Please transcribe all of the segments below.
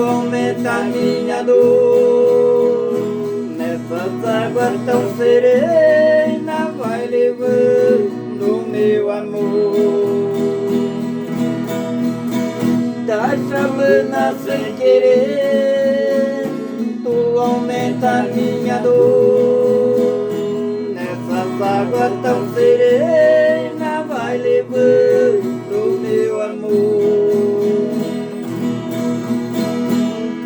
aumenta minha dor. Nessas águas tão serenas vai levando meu amor. Da chavana sem querer, tu aumenta minha dor. Nessas águas tão serenas vai levando meu amor.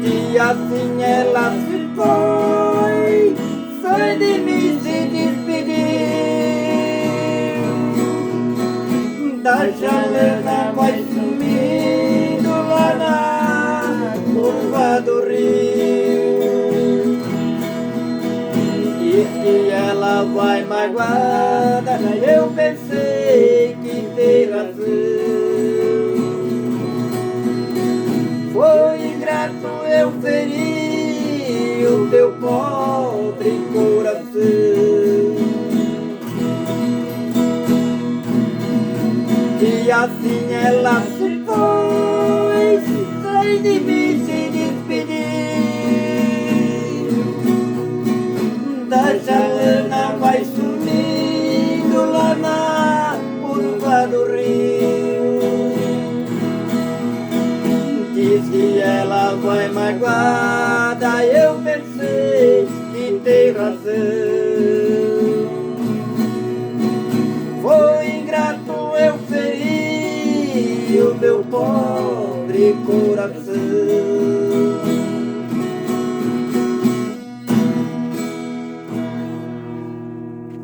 E assim ela se foi de mim se despedir. Da chalana vai sumindo lá na curva do rio. Diz que ela vai magoada, eu pensei que tem razão. Foi ingrato, eu feri o teu pobre coração. E assim ela se foi, sem de mim se despedir. Da chalana vai sumindo lá na curva do rio. Diz que ela vai magoada, eu pensei que tem razão. Foi ingrato, eu feri o meu pobre coração.